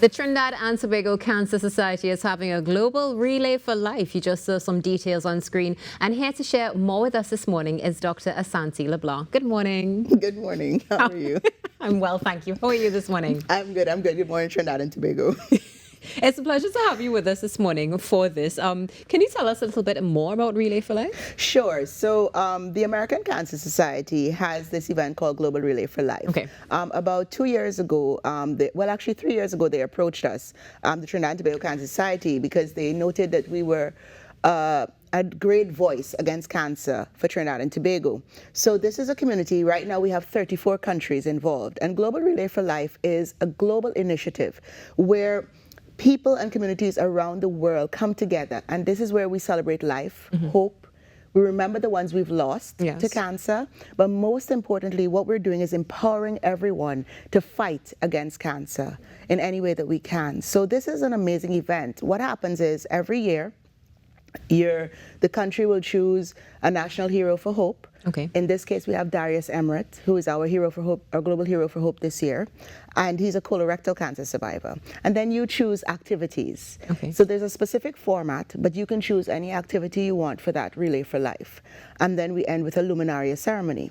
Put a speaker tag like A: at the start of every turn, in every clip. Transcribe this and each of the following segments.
A: The Trinidad and Tobago Cancer Society is having a global relay for life. You just saw some details on screen. And here to share more with us this morning is Dr. Asante Le Blanc. Good morning.
B: Good morning. How are you?
A: I'm well, thank you. How are you this morning?
B: I'm good. Good morning, Trinidad and Tobago.
A: It's a pleasure to have you with us this morning for this. Can you tell us a little bit more about Relay for Life?
B: Sure. So the American Cancer Society has this event called Global Relay for Life.
A: Okay.
B: About 2 years ago, actually 3 years ago, they approached us, the Trinidad and Tobago Cancer Society, because they noted that we were a great voice against cancer for Trinidad and Tobago. So this is a community. Right now we have 34 countries involved, and Global Relay for Life is a global initiative where people and communities around the world come together, and this is where we celebrate life, hope. We remember the ones we've lost to cancer, but most importantly, what we're doing is empowering everyone to fight against cancer in any way that we can. So this is an amazing event. What happens is every year, the country will choose a national hero for hope.
A: Okay.
B: In this case, we have Darius Emmerich, who is our hero for hope, our global hero for hope this year, and he's a colorectal cancer survivor. And then you choose activities.
A: Okay.
B: So there's a specific format, but you can choose any activity you want for that Relay for Life. And then we end with a luminaria ceremony.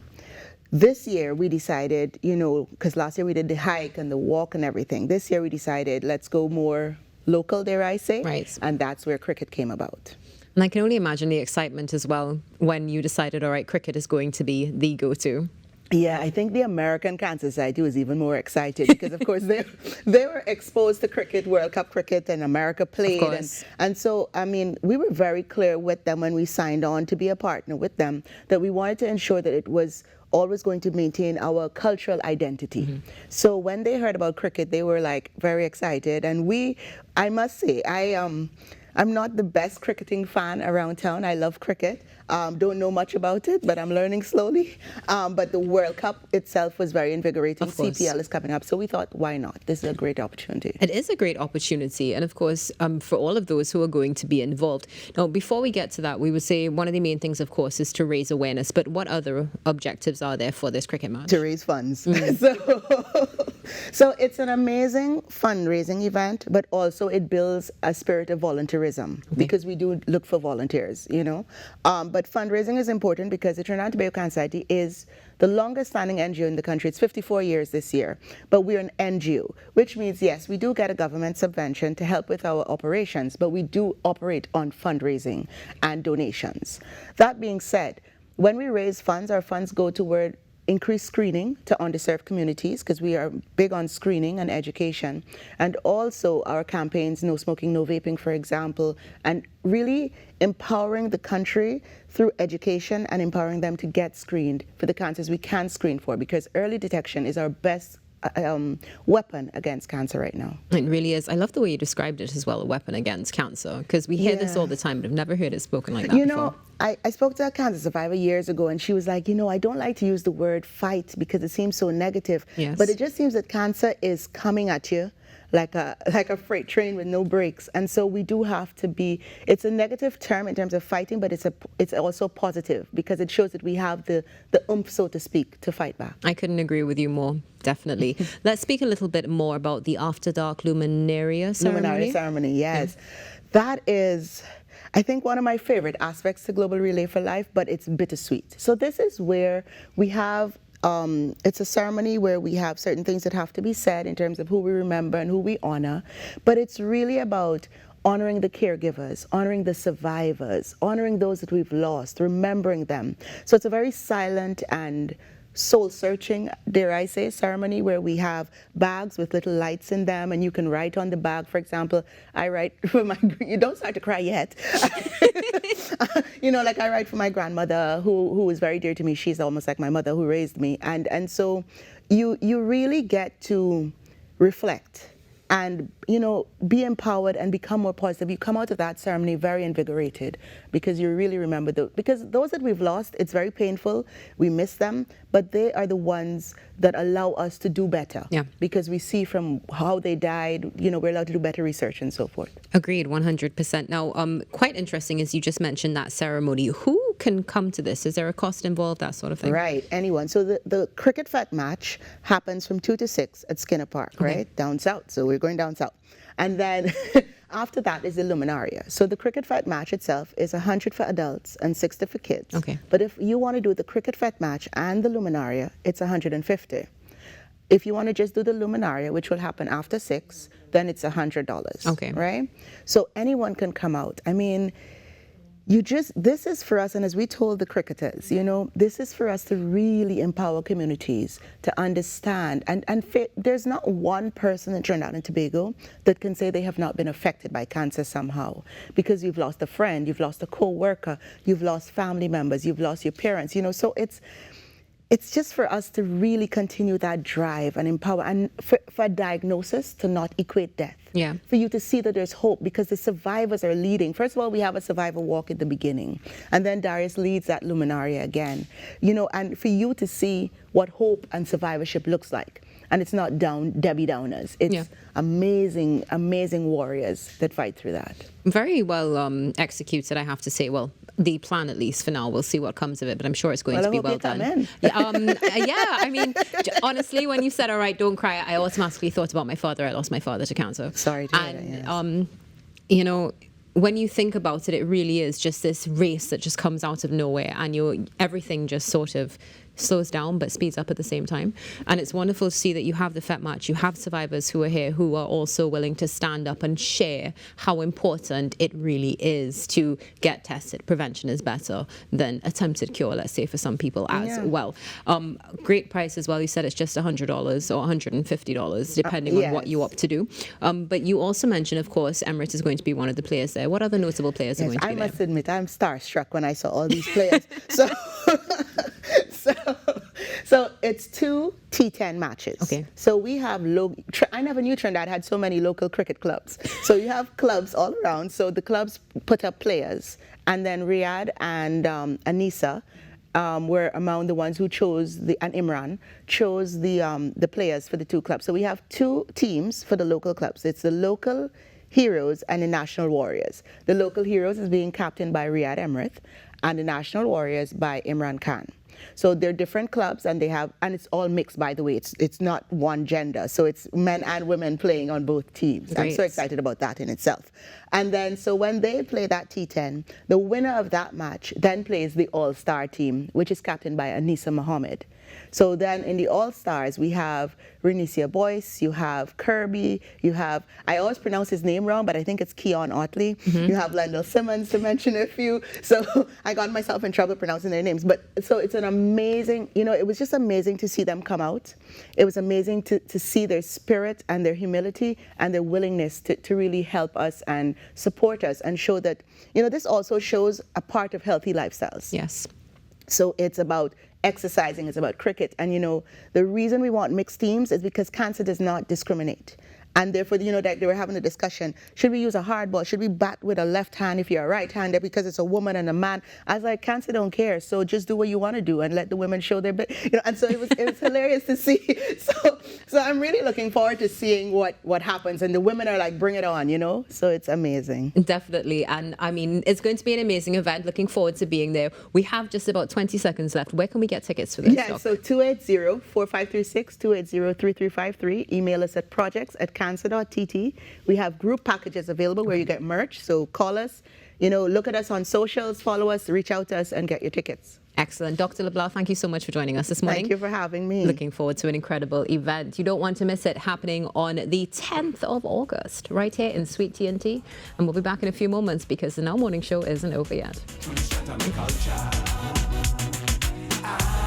B: This year we decided, because last year we did the hike and the walk and everything. This year we decided, let's go more local, dare I say.
A: Right.
B: And that's where cricket came about.
A: And I can only imagine the excitement as well when you decided, all right, cricket is going to be the go-to.
B: Yeah, I think the American Cancer Society was even more excited because, of course, they were exposed to cricket, World Cup cricket, and America played. And so, I mean, we were very clear with them when we signed on to be a partner with them that we wanted to ensure that it was always going to maintain our cultural identity. So when they heard about cricket, they were like very excited. And I must say, I'm not the best cricketing fan around town. I love cricket. Don't know much about it, but I'm learning slowly. But the World Cup itself was very invigorating. CPL is coming up. So we thought, why not? This is a great opportunity.
A: It is a great opportunity. And of course, for all of those who are going to be involved. Now, before we get to that, we would say one of the main things, of course, is to raise awareness. But what other objectives are there for this cricket match?
B: To raise funds. So it's an amazing fundraising event, but also it builds a spirit of volunteerism because we do look for volunteers, But fundraising is important because the Trinidad and Tobago Cancer Society is the longest standing NGO in the country. It's 54 years this year, but we're an NGO, which means, yes, we do get a government subvention to help with our operations, but we do operate on fundraising and donations. That being said, when we raise funds, our funds go toward increased screening to underserved communities because we are big on screening and education, and also our campaigns, no smoking, no vaping, for example, and really empowering the country through education and empowering them to get screened for the cancers we can screen for, because early detection is our best weapon against cancer right now.
A: It really is. I love the way you described it as well, a weapon against cancer, because we hear this all the time, but I've never heard it spoken like that before.
B: I spoke to a cancer survivor years ago, and she was like, I don't like to use the word fight because it seems so negative.
A: Yes.
B: But it just seems that cancer is coming at you like a freight train with no brakes. And so we do have to be, it's a negative term in terms of fighting, but it's also positive because it shows that we have the oomph, so to speak, to fight back.
A: I couldn't agree with you more, definitely. Let's speak a little bit more about the After Dark Luminaria ceremony.
B: Luminaria ceremony, yes. Yeah. That is, I think, one of my favorite aspects to Global Relay for Life, but it's bittersweet. So this is where we have it's a ceremony where we have certain things that have to be said in terms of who we remember and who we honor, but it's really about honoring the caregivers, honoring the survivors, honoring those that we've lost, remembering them. So it's a very silent and soul-searching, dare I say, ceremony where we have bags with little lights in them, and you can write on the bag. For example, I write for you don't start to cry yet. Like I write for my grandmother, who is very dear to me. She's almost like my mother who raised me. And so you really get to reflect and, be empowered and become more positive. You come out of that ceremony very invigorated because you really remember because those that we've lost, it's very painful. We miss them, but they are the ones that allow us to do better.
A: Yeah.
B: Because we see from how they died, we're allowed to do better research and so forth.
A: Agreed, 100%. Now, quite interesting, as you just mentioned that ceremony. Who can come to this? Is there a cost involved, that sort of thing?
B: Right, anyone. So the cricket fat match happens from 2 to 6 at Skinner Park, right? Down south. So we're going down south. And then after that is the Luminaria. So the cricket fat match itself is 100 for adults and 60 for kids.
A: Okay.
B: But if you want to do the cricket fat match and the Luminaria, it's 150. If you want to just do the Luminaria, which will happen after 6, then it's $100.
A: Okay.
B: Right? So anyone can come out. I mean, this is for us, and as we told the cricketers, this is for us to really empower communities to understand. And there's not one person in Trinidad and Tobago that can say they have not been affected by cancer somehow, because you've lost a friend, you've lost a co-worker, you've lost family members, you've lost your parents, so it's just for us to really continue that drive and empower, and for diagnosis to not equate death.
A: Yeah.
B: For you to see that there's hope, because the survivors are leading. First of all, we have a survivor walk at the beginning, and then Darius leads that Luminaria again. And for you to see what hope and survivorship looks like. And it's not Debbie Downers. It's amazing, amazing warriors that fight through that.
A: Very well executed, I have to say. Well, the plan, at least for now. We'll see what comes of it, but I'm sure it's going to be well done. Yeah, I mean, honestly, when you said, all right, don't cry, I automatically thought about my father. I lost my father to cancer.
B: Sorry to hear that, yes. When you think about it, it really is just this race that just comes out of nowhere, and everything just sort of slows down but speeds up at the same time. And it's wonderful to see that you have the FET match, you have survivors who are here who are also willing to stand up and share how important it really is to get tested. Prevention is better than attempted cure, let's say, for some people as well. Great price as well. You said it's just $100 or $150 depending on what you opt to do. But you also mentioned, of course, Emirates is going to be one of the players there. What other notable players are going to be there? I must admit, I'm starstruck when I saw all these players. So it's 2 T10 matches.
A: Okay.
B: So we have I never knew Trinidad had so many local cricket clubs. So you have clubs all around. So the clubs put up players, and then Riyadh and Anissa were among the ones who chose and Imran chose the players for the 2 clubs. So we have 2 teams for the local clubs. It's the local heroes and the national warriors. The local heroes is being captained by Riyadh Emirath, and the national warriors by Imran Khan. So they're different clubs, and it's all mixed, by the way. It's not one gender, so it's men and women playing on both teams. Great. I'm so excited about that in itself. And then, so when they play that T10, the winner of that match then plays the All-Star team, which is captained by Anissa Mohammed. So then in the All-Stars, we have Renicia Boyce, you have Kirby, you have, I always pronounce his name wrong, but I think it's Keon Otley. You have Lendell Simmons, to mention a few. So I got myself in trouble pronouncing their names. But so it's an amazing, it was just amazing to see them come out. It was amazing to see their spirit and their humility and their willingness to really help us and support us and show that, this also shows a part of healthy lifestyles.
A: Yes.
B: So it's about exercising, it's about cricket. And, the reason we want mixed teams is because cancer does not discriminate. And therefore, that they were having a discussion, should we use a hard ball? Should we bat with a left hand if you're a right-hander because it's a woman and a man? I was like, cancer don't care, so just do what you want to do and let the women show their bit. And so it was hilarious to see. So I'm really looking forward to seeing what happens. And the women are like, bring it on, So it's amazing.
A: Definitely. And I mean, it's going to be an amazing event. Looking forward to being there. We have just about 20 seconds left. Where can we get tickets for this?
B: Yeah, so 280-4536, 280-3353. Email us at projects@cancer.tt. We have group packages available where you get merch. So call us, look at us on socials, follow us, reach out to us, and get your tickets.
A: Excellent. Dr. Le Blanc, thank you so much for joining us this morning.
B: Thank you for having me.
A: Looking forward to an incredible event. You don't want to miss it, happening on the 10th of August, right here in Sweet T&T. And we'll be back in a few moments because the Now Morning Show isn't over yet.